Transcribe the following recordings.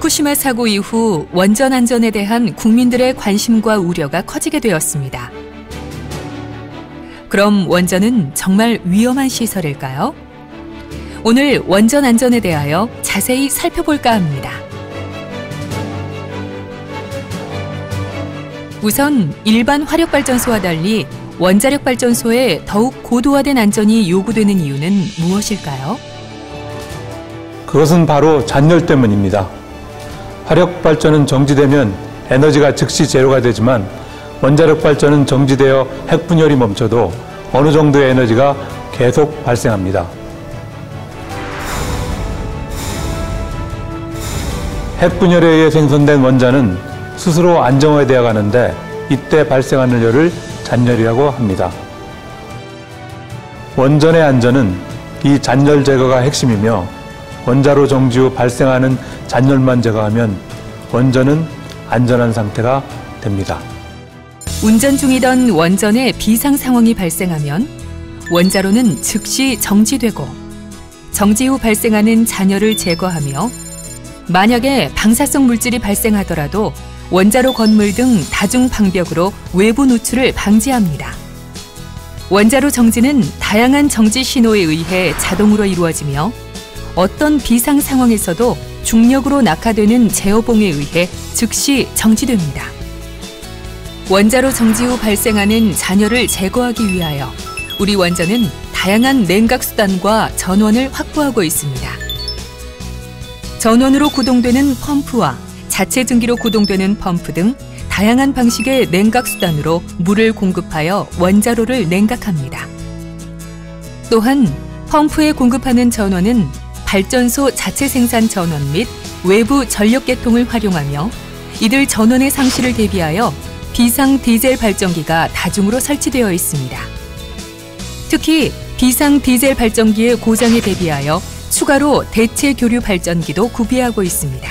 후쿠시마 사고 이후 원전 안전에 대한 국민들의 관심과 우려가 커지게 되었습니다. 그럼 원전은 정말 위험한 시설일까요? 오늘 원전 안전에 대하여 자세히 살펴볼까 합니다. 우선 일반 화력발전소와 달리 원자력발전소에 더욱 고도화된 안전이 요구되는 이유는 무엇일까요? 그것은 바로 잔열 때문입니다. 화력발전은 정지되면 에너지가 즉시 제로가 되지만 원자력발전은 정지되어 핵분열이 멈춰도 어느 정도의 에너지가 계속 발생합니다. 핵분열에 의해 생성된 원자는 스스로 안정화되어 가는데 이때 발생하는 열을 잔열이라고 합니다. 원전의 안전은 이 잔열 제거가 핵심이며 원자로 정지 후 발생하는 잔열만 제거하면 원전은 안전한 상태가 됩니다. 운전 중이던 원전에 비상 상황이 발생하면 원자로는 즉시 정지되고 정지 후 발생하는 잔열을 제거하며 만약에 방사성 물질이 발생하더라도 원자로 건물 등 다중 방벽으로 외부 누출을 방지합니다. 원자로 정지는 다양한 정지 신호에 의해 자동으로 이루어지며 어떤 비상 상황에서도 중력으로 낙하되는 제어봉에 의해 즉시 정지됩니다. 원자로 정지 후 발생하는 잔열을 제거하기 위하여 우리 원전은 다양한 냉각 수단과 전원을 확보하고 있습니다. 전원으로 구동되는 펌프와 자체 증기로 구동되는 펌프 등 다양한 방식의 냉각 수단으로 물을 공급하여 원자로를 냉각합니다. 또한 펌프에 공급하는 전원은 발전소 자체 생산 전원 및 외부 전력 계통을 활용하며 이들 전원의 상실을 대비하여 비상 디젤 발전기가 다중으로 설치되어 있습니다. 특히 비상 디젤 발전기의 고장에 대비하여 추가로 대체 교류 발전기도 구비하고 있습니다.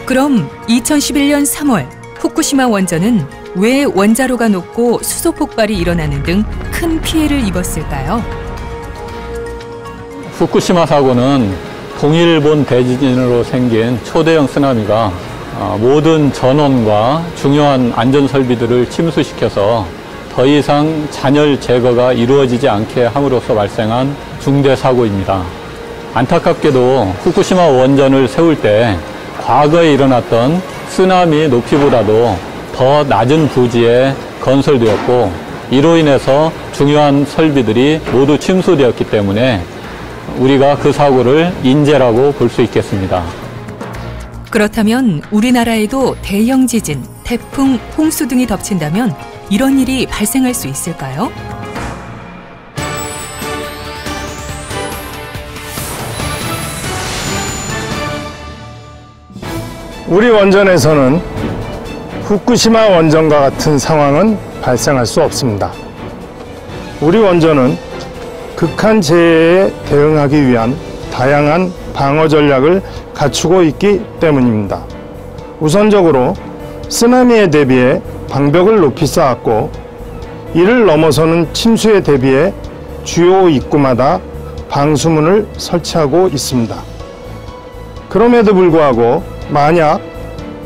그럼 2011년 3월 후쿠시마 원전은 왜 원자로가 녹고 수소 폭발이 일어나는 등 큰 피해를 입었을까요? 후쿠시마 사고는 동일본 대지진으로 생긴 초대형 쓰나미가 모든 전원과 중요한 안전설비들을 침수시켜서 더 이상 잔열 제거가 이루어지지 않게 함으로써 발생한 중대 사고입니다. 안타깝게도 후쿠시마 원전을 세울 때 과거에 일어났던 쓰나미 높이보다도 더 낮은 부지에 건설되었고 이로 인해서 중요한 설비들이 모두 침수되었기 때문에 우리가 그 사고를 인재라고 볼 수 있겠습니다. 그렇다면 우리나라에도 대형 지진, 태풍, 홍수 등이 덮친다면 이런 일이 발생할 수 있을까요? 우리 원전에서는 후쿠시마 원전과 같은 상황은 발생할 수 없습니다. 우리 원전은 극한 재해에 대응하기 위한 다양한 방어 전략을 갖추고 있기 때문입니다. 우선적으로 쓰나미에 대비해 방벽을 높이 쌓았고 이를 넘어서는 침수에 대비해 주요 입구마다 방수문을 설치하고 있습니다. 그럼에도 불구하고 만약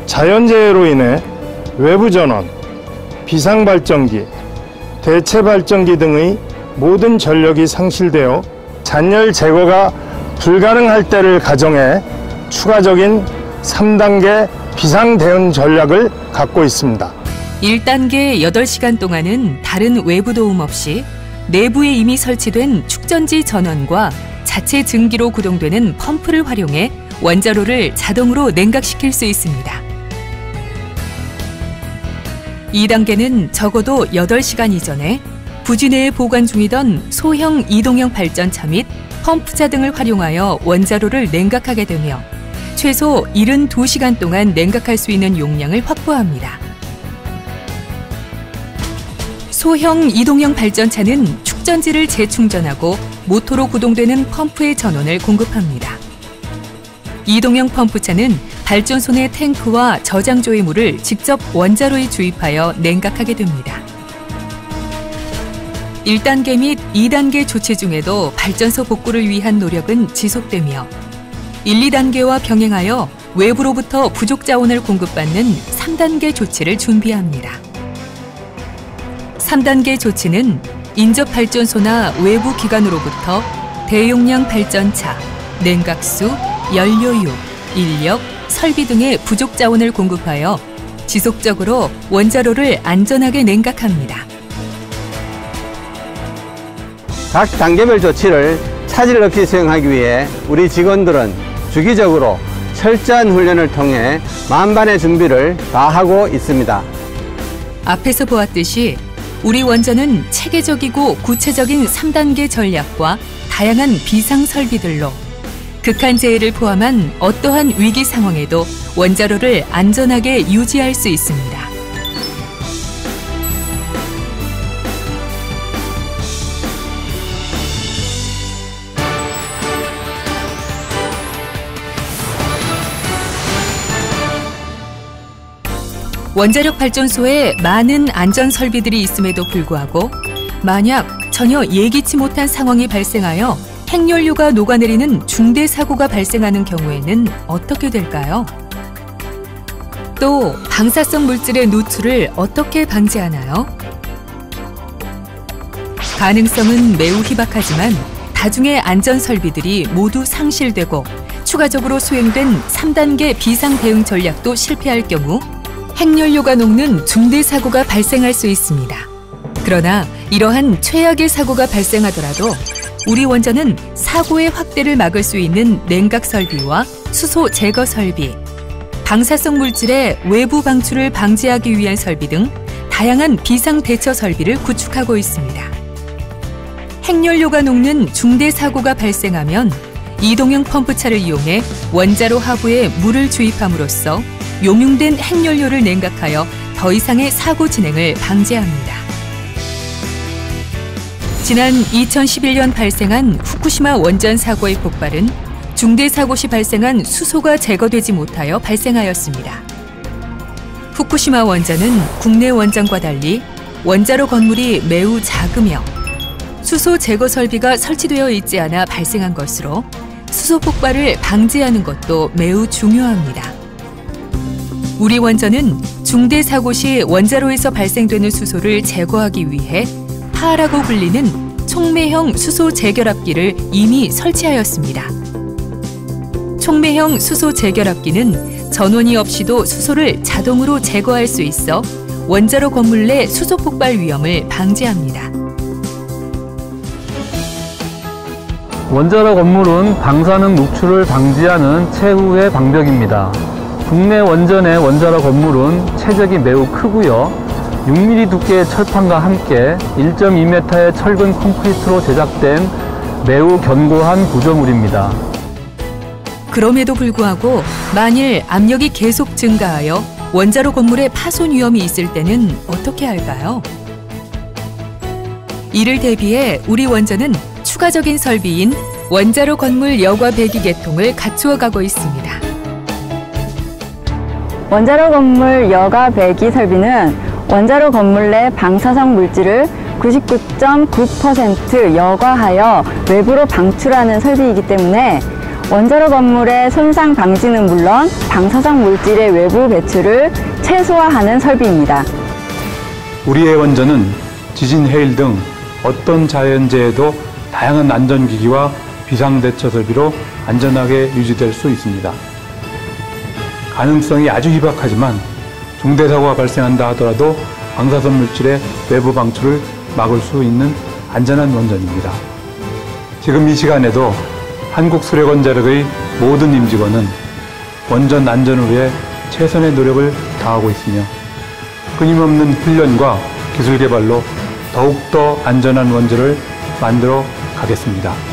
자연재해로 인해 외부 전원, 비상발전기, 대체발전기 등의 모든 전력이 상실되어 잔열 제거가 불가능할 때를 가정해 추가적인 3단계 비상대응 전략을 갖고 있습니다. 1단계 8시간 동안은 다른 외부 도움 없이 내부에 이미 설치된 축전지 전원과 자체 증기로 구동되는 펌프를 활용해 원자로를 자동으로 냉각시킬 수 있습니다. 2단계는 적어도 8시간 이전에 부지 내에 보관 중이던 소형 이동형 발전차 및 펌프차 등을 활용하여 원자로를 냉각하게 되며 최소 72시간 동안 냉각할 수 있는 용량을 확보합니다. 소형 이동형 발전차는 축전지를 재충전하고 모터로 구동되는 펌프의 전원을 공급합니다. 이동형 펌프차는 발전소 내 탱크와 저장조의 물을 직접 원자로에 주입하여 냉각하게 됩니다. 1단계 및 2단계 조치 중에도 발전소 복구를 위한 노력은 지속되며 1, 2단계와 병행하여 외부로부터 부족 자원을 공급받는 3단계 조치를 준비합니다. 3단계 조치는 인접발전소나 외부 기관으로부터 대용량 발전차, 냉각수, 연료유, 인력, 설비 등의 부족 자원을 공급하여 지속적으로 원자로를 안전하게 냉각합니다. 각 단계별 조치를 차질 없이 수행하기 위해 우리 직원들은 주기적으로 철저한 훈련을 통해 만반의 준비를 다하고 있습니다. 앞에서 보았듯이 우리 원전은 체계적이고 구체적인 3단계 전략과 다양한 비상 설비들로 극한재해를 포함한 어떠한 위기 상황에도 원자로를 안전하게 유지할 수 있습니다. 원자력 발전소에 많은 안전 설비들이 있음에도 불구하고 만약 전혀 예기치 못한 상황이 발생하여 핵연료가 녹아내리는 중대 사고가 발생하는 경우에는 어떻게 될까요? 또 방사성 물질의 누출을 어떻게 방지하나요? 가능성은 매우 희박하지만 다중의 안전 설비들이 모두 상실되고 추가적으로 수행된 3단계 비상 대응 전략도 실패할 경우 핵연료가 녹는 중대 사고가 발생할 수 있습니다. 그러나 이러한 최악의 사고가 발생하더라도 우리 원전은 사고의 확대를 막을 수 있는 냉각 설비와 수소 제거 설비, 방사성 물질의 외부 방출을 방지하기 위한 설비 등 다양한 비상 대처 설비를 구축하고 있습니다. 핵연료가 녹는 중대 사고가 발생하면 이동형 펌프차를 이용해 원자로 하부에 물을 주입함으로써 용융된 핵연료를 냉각하여 더 이상의 사고 진행을 방지합니다. 지난 2011년 발생한 후쿠시마 원전 사고의 폭발은 중대 사고 시 발생한 수소가 제거되지 못하여 발생하였습니다. 후쿠시마 원전은 국내 원전과 달리 원자로 건물이 매우 작으며 수소 제거 설비가 설치되어 있지 않아 발생한 것으로 수소 폭발을 방지하는 것도 매우 중요합니다. 우리 원전은 중대 사고 시 원자로에서 발생되는 수소를 제거하기 위해 파라고 불리는 촉매형 수소 재결합기를 이미 설치하였습니다. 촉매형 수소 재결합기는 전원이 없이도 수소를 자동으로 제거할 수 있어 원자로 건물 내 수소 폭발 위험을 방지합니다. 원자로 건물은 방사능 누출을 방지하는 최후의 방벽입니다. 국내 원전의 원자로 건물은 체적이 매우 크고요. 6mm 두께의 철판과 함께 1.2m의 철근 콘크리트로 제작된 매우 견고한 구조물입니다. 그럼에도 불구하고 만일 압력이 계속 증가하여 원자로 건물에 파손 위험이 있을 때는 어떻게 할까요? 이를 대비해 우리 원전은 추가적인 설비인 원자로 건물 여과 배기 계통을 갖추어 가고 있습니다. 원자로 건물 여과 배기 설비는 원자로 건물 내 방사성 물질을 99.9% 여과하여 외부로 방출하는 설비이기 때문에 원자로 건물의 손상 방지는 물론 방사성 물질의 외부 배출을 최소화하는 설비입니다. 우리의 원전은 지진, 해일 등 어떤 자연재해도 다양한 안전기기와 비상대처 설비로 안전하게 유지될 수 있습니다. 가능성이 아주 희박하지만 중대사고가 발생한다 하더라도 방사성 물질의 외부 방출을 막을 수 있는 안전한 원전입니다. 지금 이 시간에도 한국수력원자력의 모든 임직원은 원전 안전을 위해 최선의 노력을 다하고 있으며 끊임없는 훈련과 기술 개발로 더욱더 안전한 원전을 만들어 가겠습니다.